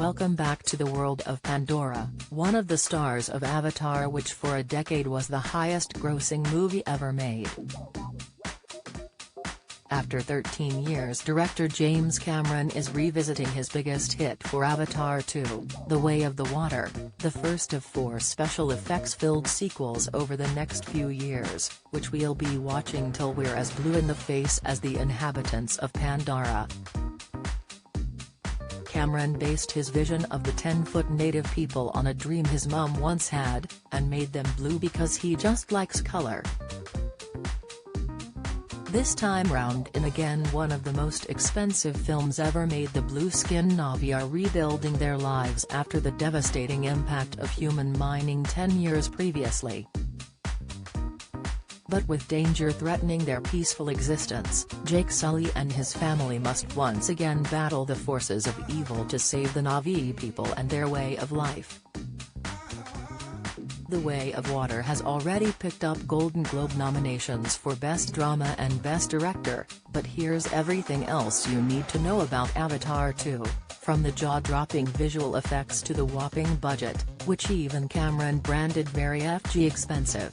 welcome back to the world of Pandora, one of the stars of Avatar, which for a decade was the highest-grossing movie ever made. After 13 years, director James Cameron is revisiting his biggest hit for Avatar 2, The Way of the Water, the first of 4 special effects-filled sequels over the next few years, which we'll be watching till we're as blue in the face as the inhabitants of Pandora. Cameron based his vision of the 10-foot native people on a dream his mum once had, and made them blue because he just likes color. This time round, in again one of the most expensive films ever made, the blue-skinned Na'vi are rebuilding their lives after the devastating impact of human mining 10 years previously. But with danger threatening their peaceful existence, Jake Sully and his family must once again battle the forces of evil to save the Na'vi people and their way of life. The Way of Water has already picked up Golden Globe nominations for Best Drama and Best Director, but here's everything else you need to know about Avatar 2, from the jaw-dropping visual effects to the whopping budget, which even Cameron branded very FG expensive.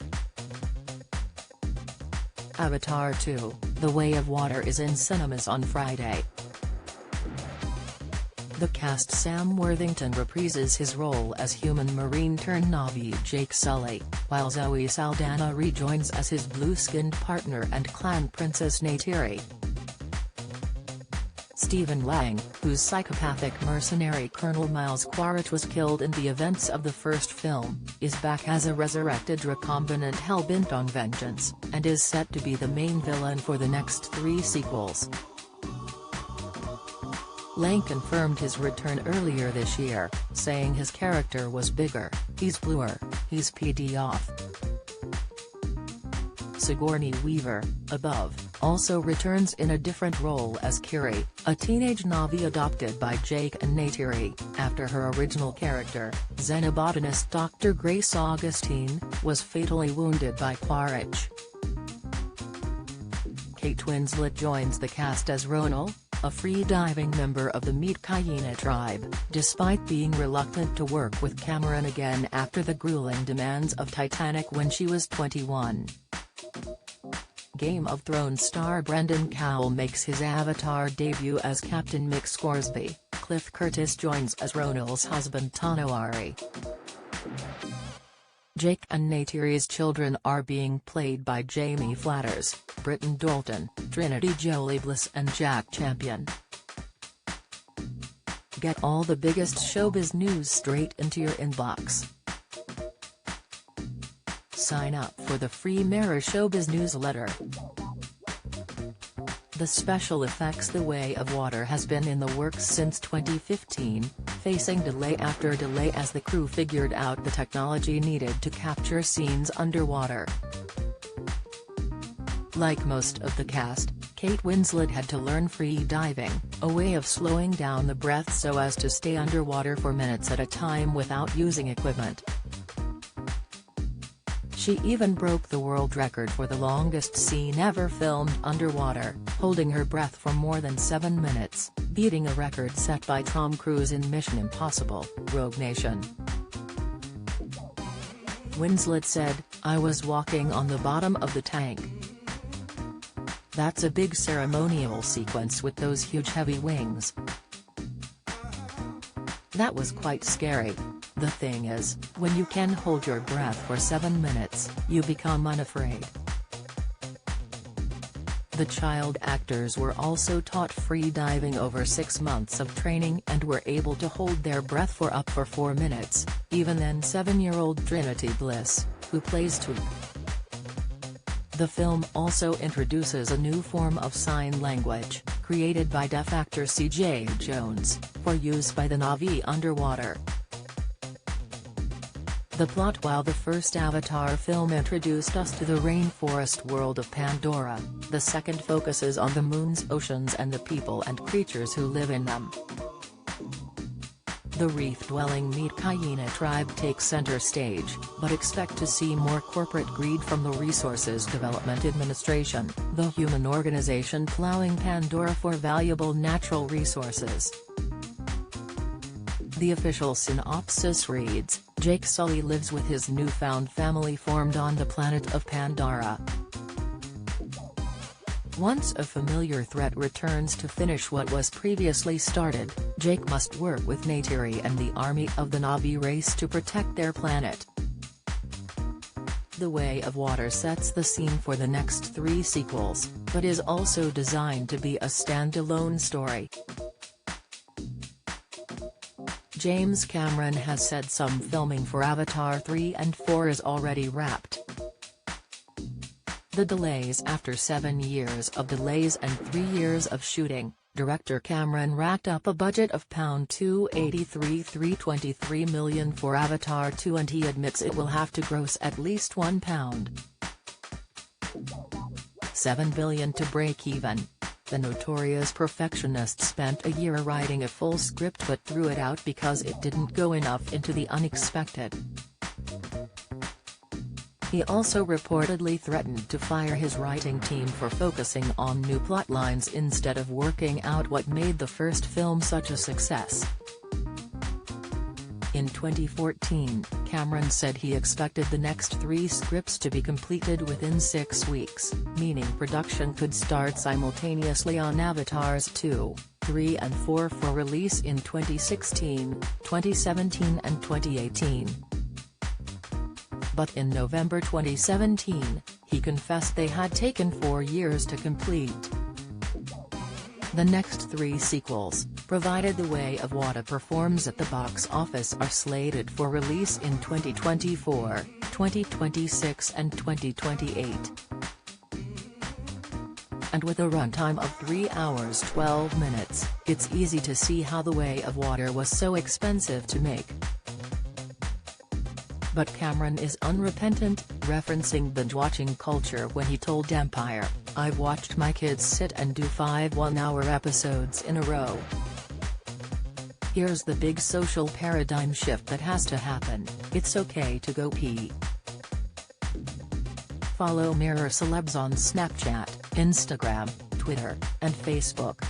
Avatar 2, The Way of Water is in cinemas on Friday. The cast: Sam Worthington reprises his role as human marine-turned-Na'vi Jake Sully, while Zoe Saldana rejoins as his blue-skinned partner and clan princess Neytiri. Stephen Lang, whose psychopathic mercenary Colonel Miles Quaritch was killed in the events of the first film, is back as a resurrected recombinant hell-bent on vengeance, and is set to be the main villain for the next 3 sequels. Lang confirmed his return earlier this year, saying his character was bigger, he's bluer, he's PD off. Sigourney Weaver, above, also returns in a different role as Kiri, a teenage Na'vi adopted by Jake and Neytiri, after her original character, xenobotanist Dr. Grace Augustine, was fatally wounded by Quaritch. Kate Winslet joins the cast as Ronal, a free-diving member of the Metkayina tribe, despite being reluctant to work with Cameron again after the grueling demands of Titanic when she was 21. Game of Thrones star Brendan Cowell makes his Avatar debut as Captain Mick Scoresby. Cliff Curtis joins as Ronal's husband Tonowari. Jake and Neytiri's children are being played by Jamie Flatters, Britton Dalton, Trinity Jolie Bliss and Jack Champion. Get all the biggest showbiz news straight into your inbox. Sign up for the free Mirror Showbiz newsletter. The special effects The Way of Water has been in the works since 2015, facing delay after delay as the crew figured out the technology needed to capture scenes underwater. Like most of the cast, Kate Winslet had to learn free diving, a way of slowing down the breath so as to stay underwater for minutes at a time without using equipment. She even broke the world record for the longest scene ever filmed underwater, holding her breath for more than 7 minutes, beating a record set by Tom Cruise in Mission Impossible: Rogue Nation. Winslet said, "I was walking on the bottom of the tank. That's a big ceremonial sequence with those huge heavy wings. That was quite scary. The thing is, when you can hold your breath for 7 minutes, you become unafraid." The child actors were also taught free diving over 6 months of training and were able to hold their breath for up for 4 minutes, even then 7-year-old Trinity Bliss, who plays Toop. The film also introduces a new form of sign language, created by deaf actor CJ Jones, for use by the Na'vi underwater. The plot: while the first Avatar film introduced us to the rainforest world of Pandora, the second focuses on the moon's oceans and the people and creatures who live in them. The reef-dwelling Metkayina tribe takes center stage, but expect to see more corporate greed from the Resources Development Administration, the human organization plowing Pandora for valuable natural resources. The official synopsis reads, Jake Sully lives with his newfound family formed on the planet of Pandora. Once a familiar threat returns to finish what was previously started, Jake must work with Neytiri and the army of the Na'vi race to protect their planet. The Way of Water sets the scene for the next 3 sequels, but is also designed to be a standalone story. James Cameron has said some filming for Avatar 3 and 4 is already wrapped. The delays After 7 years of delays and 3 years of shooting, director Cameron racked up a budget of £283.323 million for Avatar 2, and he admits it will have to gross at least £1.7 billion to break even. The notorious perfectionist spent a year writing a full script but threw it out because it didn't go enough into the unexpected. He also reportedly threatened to fire his writing team for focusing on new plotlines instead of working out what made the first film such a success. In 2014, Cameron said he expected the next 3 scripts to be completed within 6 weeks, meaning production could start simultaneously on Avatars 2, 3 and 4 for release in 2016, 2017 and 2018. But in November 2017, he confessed they had taken 4 years to complete. The next 3 sequels, provided The Way of Water performs at the box office, are slated for release in 2024, 2026 and 2028. And with a runtime of 3 hours 12 minutes, it's easy to see how The Way of Water was so expensive to make. But Cameron is unrepentant, referencing binge-watching culture when he told Empire, "I've watched my kids sit and do 5 one-hour episodes in a row. Here's the big social paradigm shift that has to happen: it's okay to go pee." Follow Mirror Celebs on Snapchat, Instagram, Twitter, and Facebook.